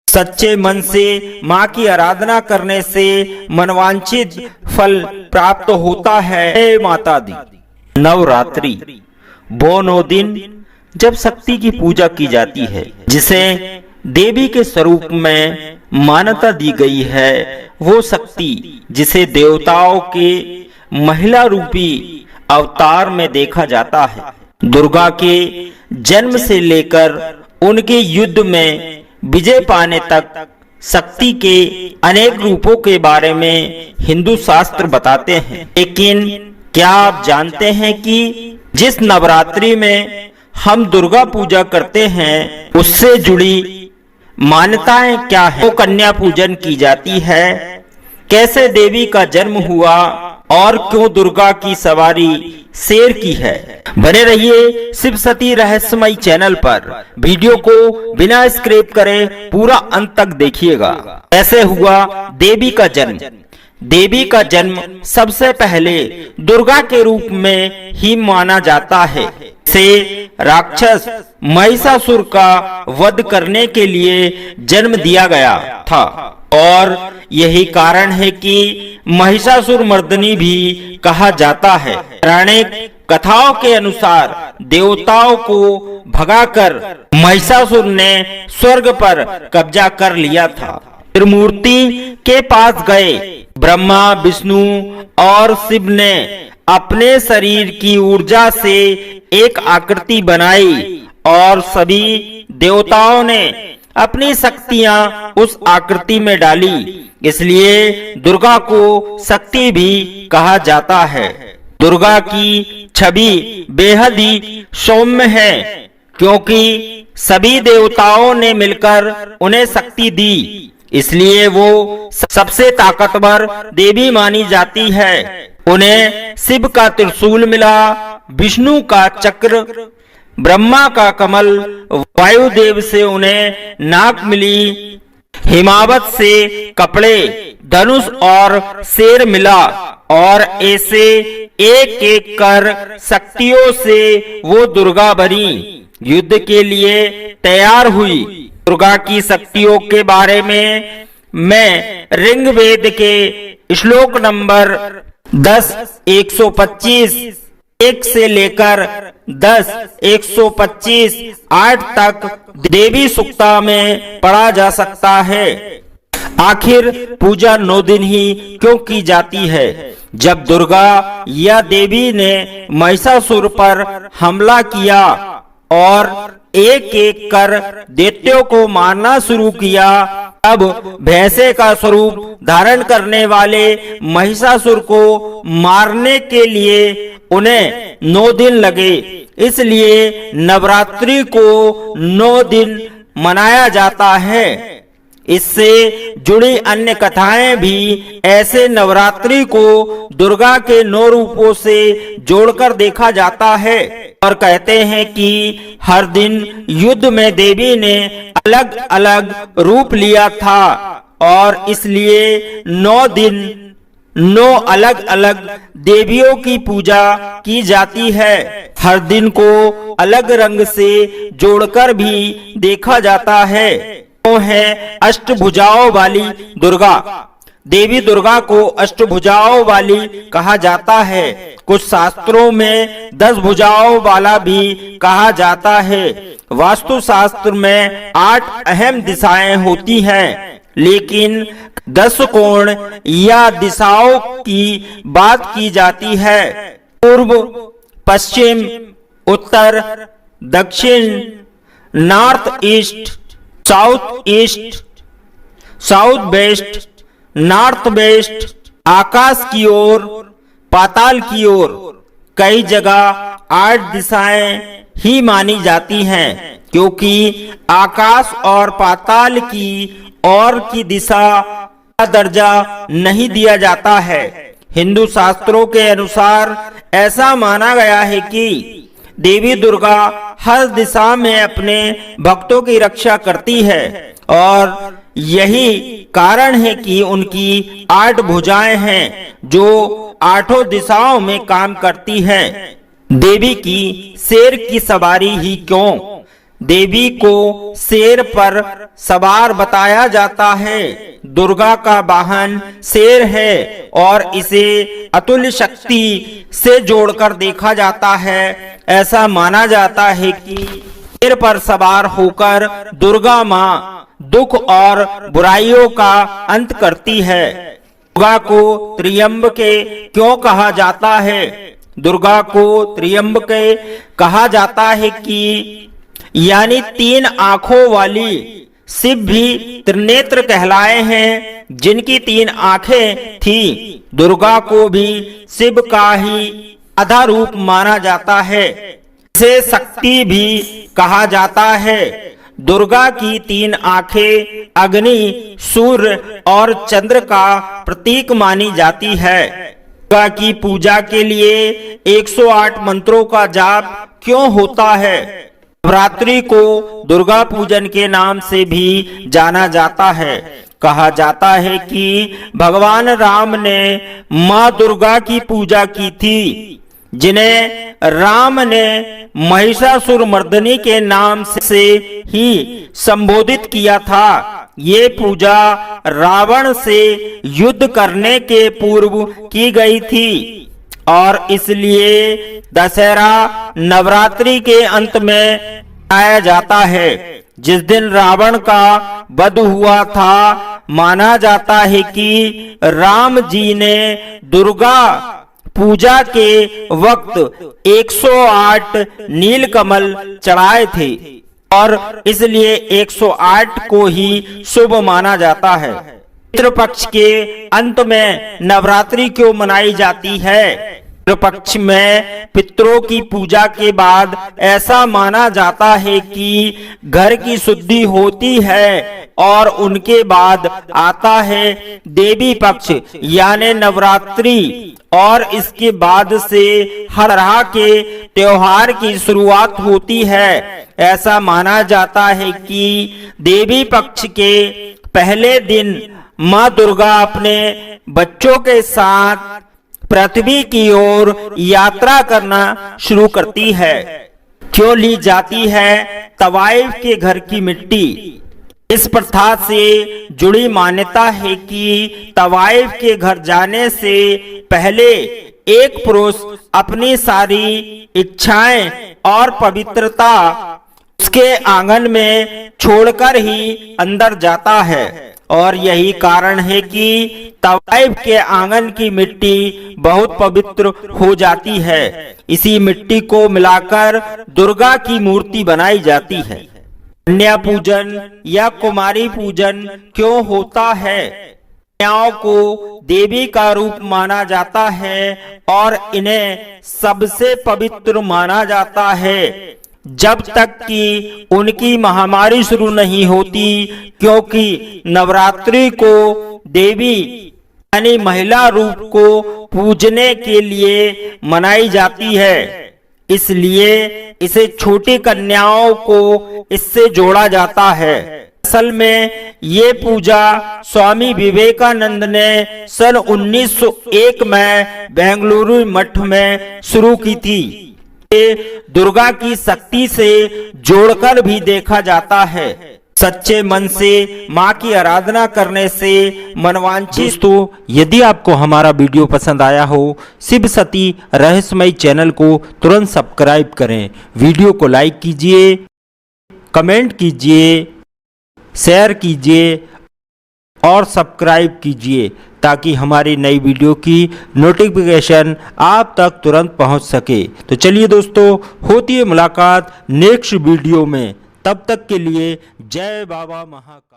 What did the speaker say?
सच्चे मन से माँ की आराधना करने से मनवांछित फल प्राप्त होता है। हे माता दी। नवरात्रि वो 9 दिन जब शक्ति की पूजा की जाती है, जिसे देवी के स्वरूप में मान्यता दी गई है। वो शक्ति जिसे देवताओं के महिला रूपी अवतार में देखा जाता है। दुर्गा के जन्म से लेकर उनके युद्ध में विजय पाने तक शक्ति के अनेक रूपों के बारे में हिंदू शास्त्र बताते हैं। लेकिन क्या आप जानते हैं कि जिस नवरात्रि में हम दुर्गा पूजा करते हैं, उससे जुड़ी मान्यताएं क्या है? वो कन्या पूजन की जाती है, कैसे देवी का जन्म हुआ और क्यों दुर्गा की सवारी शेर की है। बने रहिए शिव सती रहस्यमयी चैनल पर। वीडियो को बिना स्किप करे पूरा अंत तक देखिएगा। ऐसे हुआ देवी का जन्म। देवी का जन्म सबसे पहले दुर्गा के रूप में ही माना जाता है। से राक्षस महिषासुर का वध करने के लिए जन्म दिया गया था और यही कारण है कि महिषासुर मर्दनी भी कहा जाता है। पौराणिक कथाओं के अनुसार देवताओं को भगाकर महिषासुर ने स्वर्ग पर कब्जा कर लिया था। त्रिमूर्ति के पास गए ब्रह्मा, विष्णु और शिव ने अपने शरीर की ऊर्जा से एक आकृति बनाई और सभी देवताओं ने अपनी शक्तियां उस आकृति में डाली। इसलिए दुर्गा को शक्ति भी कहा जाता है। दुर्गा की छवि बेहद ही सौम्य है, क्योंकि सभी देवताओं ने मिलकर उन्हें शक्ति दी, इसलिए वो सबसे ताकतवर देवी मानी जाती है। उन्हें शिव का त्रिशूल मिला, विष्णु का चक्र, ब्रह्मा का कमल, वायुदेव से उन्हें नाक मिली, हिमावत से कपड़े, धनुष और शेर मिला और ऐसे एक एक कर शक्तियों से वो दुर्गा बनी, युद्ध के लिए तैयार हुई। दुर्गा की शक्तियों के बारे में मैं ऋग्वेद के श्लोक नंबर 10:125 1 से लेकर 10:125 8 तक देवी सूक्ता में पढ़ा जा सकता है। आखिर पूजा 9 दिन ही क्यों की जाती है? जब दुर्गा या देवी ने महिषासुर पर हमला किया और एक एक कर दैत्यों को मारना शुरू किया, अब भैंसे का स्वरूप धारण करने वाले महिषासुर को मारने के लिए उन्हें 9 दिन लगे। इसलिए नवरात्रि को 9 दिन मनाया जाता है। इससे जुड़ी अन्य कथाएं भी ऐसे नवरात्रि को दुर्गा के 9 रूपों से जोड़कर देखा जाता है और कहते हैं कि हर दिन युद्ध में देवी ने अलग अलग रूप लिया था और इसलिए 9 दिन 9 अलग अलग देवियों की पूजा की जाती है। हर दिन को अलग रंग से जोड़कर भी देखा जाता है। वो है अष्टभुजाओं वाली दुर्गा। देवी दुर्गा को अष्टभुजाओं वाली कहा जाता है। कुछ शास्त्रों में 10 भुजाओं वाला भी कहा जाता है। वास्तु शास्त्र में 8 अहम दिशाएं होती हैं, लेकिन 10 कोण या दिशाओं की बात की जाती है। पूर्व, पश्चिम, उत्तर, दक्षिण, north east, south east, south west, north west, आकाश की ओर, पाताल की ओर। कई जगह 8 दिशाएं ही मानी जाती हैं, क्योंकि आकाश और पाताल की ओर की दिशा का दर्जा नहीं दिया जाता है। हिंदू शास्त्रों के अनुसार ऐसा माना गया है कि देवी दुर्गा हर दिशा में अपने भक्तों की रक्षा करती है और यही कारण है कि उनकी 8 भुजाएं हैं जो 8 दिशाओं में काम करती हैं। देवी की शेर की सवारी ही क्यों? देवी को शेर पर सवार बताया जाता है। दुर्गा का वाहन शेर है और इसे अतुल्य शक्ति से जोड़कर देखा जाता है। ऐसा माना जाता है कि शेर पर सवार होकर दुर्गा माँ दुख और बुराइयों का अंत करती है। दुर्गा को त्र्यंबके क्यों कहा जाता है? दुर्गा को त्र्यंबके कहा जाता है कि यानी 3 आंखों वाली। शिव भी त्रिनेत्र कहलाए हैं, जिनकी 3 आंखें थी। दुर्गा को भी शिव का ही आधा रूप माना जाता है। इसे शक्ति भी कहा जाता है। दुर्गा की 3 आंखें अग्नि, सूर्य और चंद्र का प्रतीक मानी जाती है। दुर्गा की पूजा के लिए 108 मंत्रों का जाप क्यों होता है? नवरात्रि को दुर्गा पूजन के नाम से भी जाना जाता है। कहा जाता है कि भगवान राम ने माँ दुर्गा की पूजा की थी, जिन्हें राम ने महिषासुर मर्दनी के नाम से ही संबोधित किया था। ये पूजा रावण से युद्ध करने के पूर्व की गई थी और इसलिए दशहरा नवरात्रि के अंत में मनाया जाता है। जिस दिन रावण का वध हुआ था, माना जाता है कि राम जी ने दुर्गा पूजा के वक्त 108 नीलकमल चढ़ाए थे और इसलिए 108 को ही शुभ माना जाता है। पितृ पक्ष के अंत में नवरात्रि क्यों मनाई जाती है? पितृ पक्ष में पितरों की पूजा के बाद ऐसा माना जाता है कि घर की शुद्धि होती है और उनके बाद आता है देवी पक्ष यानी नवरात्रि और इसके बाद से हर तरह के त्योहार की शुरुआत होती है। ऐसा माना जाता है कि देवी पक्ष के पहले दिन माँ दुर्गा अपने बच्चों के साथ पृथ्वी की ओर यात्रा करना शुरू करती है। क्यों ली जाती है तवाइफ के घर की मिट्टी? इस प्रथा से जुड़ी मान्यता है कि तवाइफ के घर जाने से पहले एक पुरुष अपनी सारी इच्छाएं और पवित्रता उसके आंगन में छोड़कर ही अंदर जाता है और यही कारण है कि तवाइफ के आंगन की मिट्टी बहुत पवित्र हो जाती है। इसी मिट्टी को मिलाकर दुर्गा की मूर्ति बनाई जाती है। कन्या पूजन या कुमारी पूजन क्यों होता है? कन्याओं को देवी का रूप माना जाता है और इन्हें सबसे पवित्र माना जाता है जब तक कि उनकी महामारी शुरू नहीं होती, क्योंकि नवरात्रि को देवी यानी महिला रूप को पूजने के लिए मनाई जाती है। इसलिए इसे छोटी कन्याओं को इससे जोड़ा जाता है। असल में ये पूजा स्वामी विवेकानंद ने सन 1901 में बेंगलुरु मठ में शुरू की थी। दुर्गा की शक्ति से जोड़कर भी देखा जाता है। सच्चे मन से माँ की आराधना करने से मनवांछित। दोस्तों, यदि आपको हमारा वीडियो पसंद आया हो, शिव सती रहस्यमय चैनल को तुरंत सब्सक्राइब करें। वीडियो को लाइक कीजिए, कमेंट कीजिए, शेयर कीजिए और सब्सक्राइब कीजिए ताकि हमारी नई वीडियो की नोटिफिकेशन आप तक तुरंत पहुंच सके। तो चलिए दोस्तों, होती है मुलाकात नेक्स्ट वीडियो में। तब तक के लिए जय बाबा महाकाल।